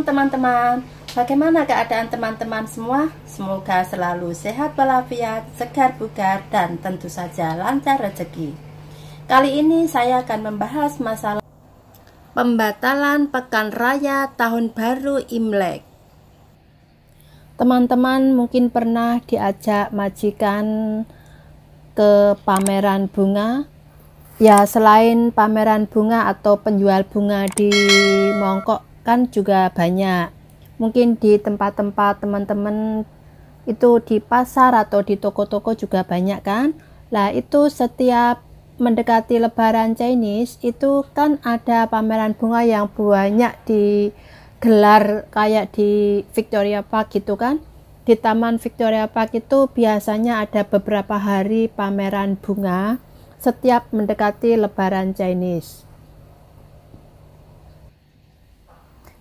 Shalom teman-teman. Bagaimana keadaan teman-teman semua? Semoga selalu sehat walafiat, segar bugar, dan tentu saja lancar rezeki. Kali ini saya akan membahas masalah pembatalan pekan raya tahun baru Imlek. Teman-teman mungkin pernah diajak majikan ke pameran bunga. Ya, selain pameran bunga atau penjual bunga di Mongkok kan juga banyak. Mungkin di tempat-tempat teman-teman itu di pasar atau di toko-toko juga banyak kan. Nah, itu setiap mendekati Lebaran Chinese itu kan ada pameran bunga yang banyak digelar kayak di Victoria Park gitu kan. Di Taman Victoria Park itu biasanya ada beberapa hari pameran bunga setiap mendekati Lebaran Chinese.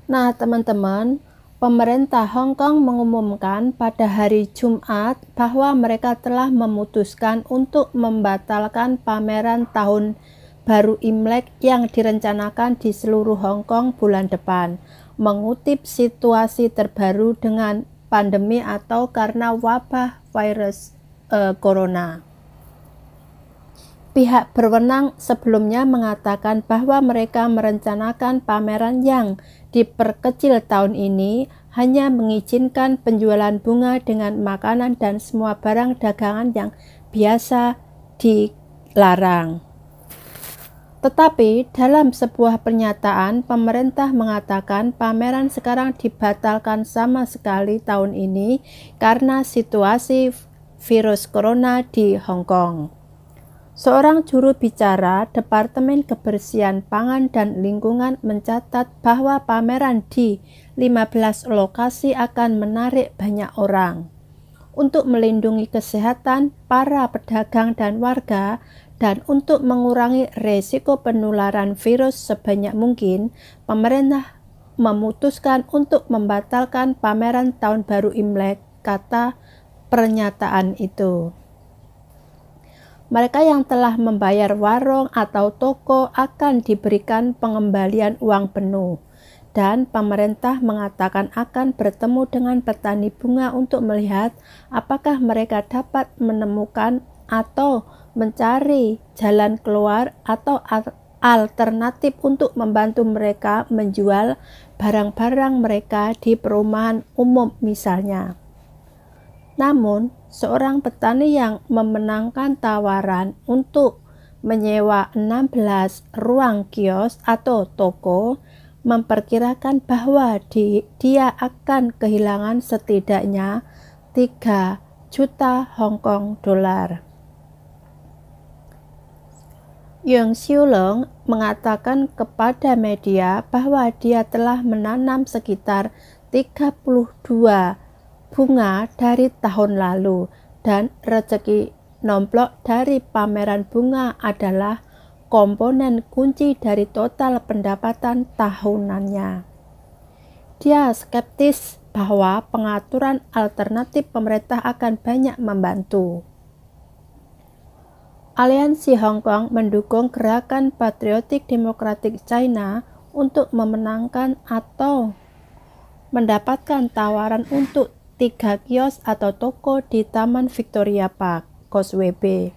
Nah, teman-teman, pemerintah Hong Kong mengumumkan pada hari Jumat bahwa mereka telah memutuskan untuk membatalkan pameran tahun baru Imlek yang direncanakan di seluruh Hong Kong bulan depan, mengutip situasi terbaru dengan pandemi atau karena wabah virus corona. Pihak berwenang sebelumnya mengatakan bahwa mereka merencanakan pameran yang diperkecil tahun ini hanya mengizinkan penjualan bunga dengan makanan dan semua barang dagangan yang biasa dilarang. Tetapi dalam sebuah pernyataan, pemerintah mengatakan pameran sekarang dibatalkan sama sekali tahun ini karena situasi virus corona di Hong Kong. Seorang juru bicara Departemen Kebersihan Pangan dan Lingkungan mencatat bahwa pameran di 15 lokasi akan menarik banyak orang. Untuk melindungi kesehatan para pedagang dan warga dan untuk mengurangi resiko penularan virus sebanyak mungkin, pemerintah memutuskan untuk membatalkan pameran Tahun Baru Imlek, kata pernyataan itu. Mereka yang telah membayar warung atau toko akan diberikan pengembalian uang penuh, dan pemerintah mengatakan akan bertemu dengan petani bunga untuk melihat apakah mereka dapat menemukan atau mencari jalan keluar atau alternatif untuk membantu mereka menjual barang-barang mereka di perumahan umum misalnya. Namun, seorang petani yang memenangkan tawaran untuk menyewa 16 ruang kios atau toko memperkirakan bahwa dia akan kehilangan setidaknya 3 juta Hong Kong dolar. Yang Xiulong mengatakan kepada media bahwa dia telah menanam sekitar 32 bunga dari tahun lalu dan rezeki nomplok dari pameran bunga adalah komponen kunci dari total pendapatan tahunannya. Dia skeptis bahwa pengaturan alternatif pemerintah akan banyak membantu. Aliansi Hong Kong mendukung gerakan Patriotic Democratic China untuk memenangkan atau mendapatkan tawaran untuk 3 kios atau toko di Taman Victoria Park, Causeway Bay,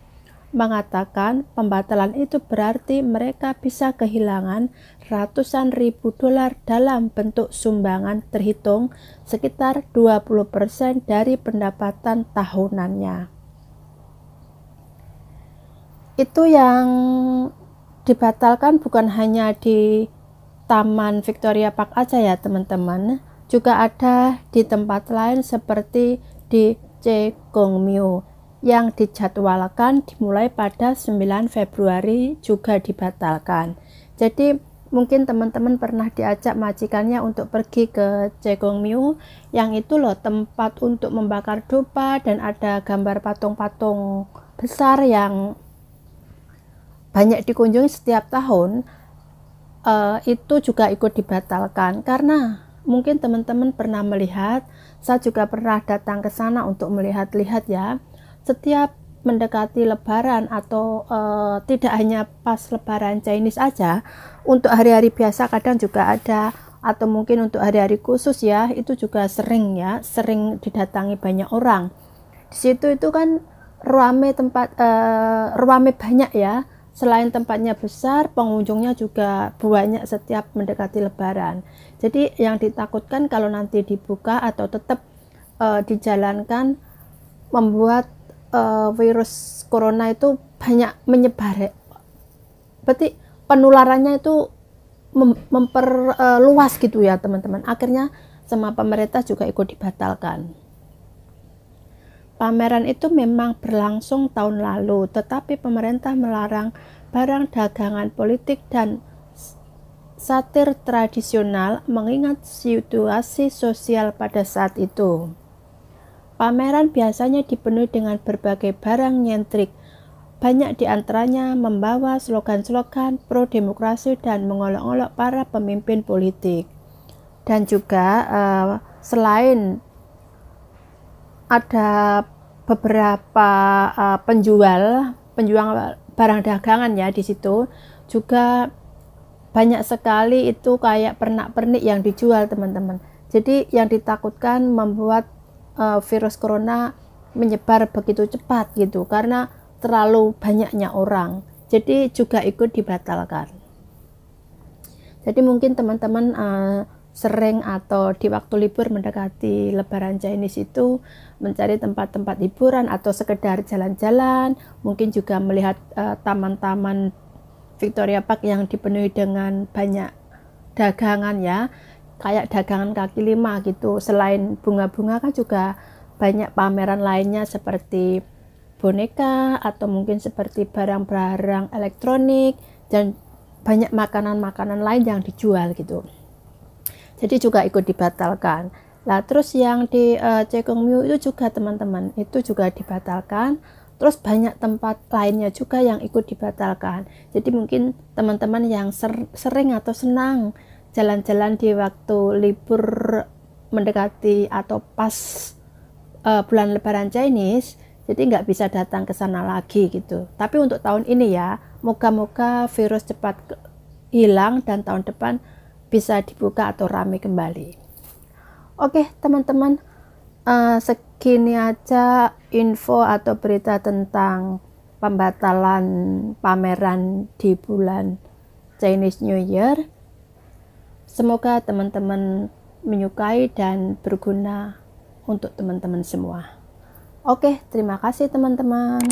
mengatakan pembatalan itu berarti mereka bisa kehilangan ratusan ribu dolar dalam bentuk sumbangan terhitung sekitar 20% dari pendapatan tahunannya. Itu yang dibatalkan bukan hanya di Taman Victoria Park aja ya teman-teman, juga ada di tempat lain seperti di Cegongmyu yang dijadwalkan dimulai pada 9 Februari juga dibatalkan. Jadi mungkin teman-teman pernah diajak majikannya untuk pergi ke Cegongmyu yang itu loh tempat untuk membakar dupa dan ada gambar patung-patung besar yang banyak dikunjungi setiap tahun. Itu juga ikut dibatalkan karena mungkin teman-teman pernah melihat, saya juga pernah datang ke sana untuk melihat-lihat ya. Setiap mendekati Lebaran atau tidak hanya pas Lebaran Chinese aja, untuk hari-hari biasa kadang juga ada atau mungkin untuk hari-hari khusus ya, itu juga sering didatangi banyak orang. Di situ itu kan ruame banyak ya. Selain tempatnya besar, pengunjungnya juga banyak setiap mendekati Lebaran. Jadi yang ditakutkan kalau nanti dibuka atau tetap dijalankan, membuat virus corona itu banyak menyebar. Berarti penularannya itu memperluas gitu ya teman-teman. Akhirnya sama pemerintah juga ikut dibatalkan. Pameran itu memang berlangsung tahun lalu, tetapi pemerintah melarang barang dagangan politik dan satir tradisional mengingat situasi sosial pada saat itu. Pameran biasanya dipenuhi dengan berbagai barang nyentrik. Banyak diantaranya membawa slogan-slogan pro-demokrasi dan mengolok-olok para pemimpin politik. Dan juga selain ada beberapa penjual barang dagangan ya di situ, juga banyak sekali itu kayak pernak-pernik yang dijual teman-teman. Jadi yang ditakutkan membuat virus corona menyebar begitu cepat gitu karena terlalu banyaknya orang. Jadi juga ikut dibatalkan. Jadi mungkin teman-teman sering atau di waktu libur mendekati Lebaran Chinese itu mencari tempat-tempat hiburan atau sekedar jalan-jalan, mungkin juga melihat taman-taman Victoria Park yang dipenuhi dengan banyak dagangan ya, kayak dagangan kaki lima gitu. Selain bunga-bunga kan juga banyak pameran lainnya seperti boneka atau mungkin seperti barang-barang elektronik dan banyak makanan-makanan lain yang dijual gitu. Jadi juga ikut dibatalkan. Lah terus yang di Cekongmiu itu juga teman-teman, itu juga dibatalkan. Terus banyak tempat lainnya juga yang ikut dibatalkan. Jadi mungkin teman-teman yang sering atau senang jalan-jalan di waktu libur mendekati atau pas bulan Lebaran Chinese, jadi nggak bisa datang ke sana lagi gitu. Tapi untuk tahun ini ya, moga-moga virus cepat hilang dan tahun depan bisa dibuka atau ramai kembali. Oke teman-teman, segini aja info atau berita tentang pembatalan pameran di bulan Chinese New Year. Semoga teman-teman menyukai dan berguna untuk teman-teman semua. Oke, terima kasih teman-teman.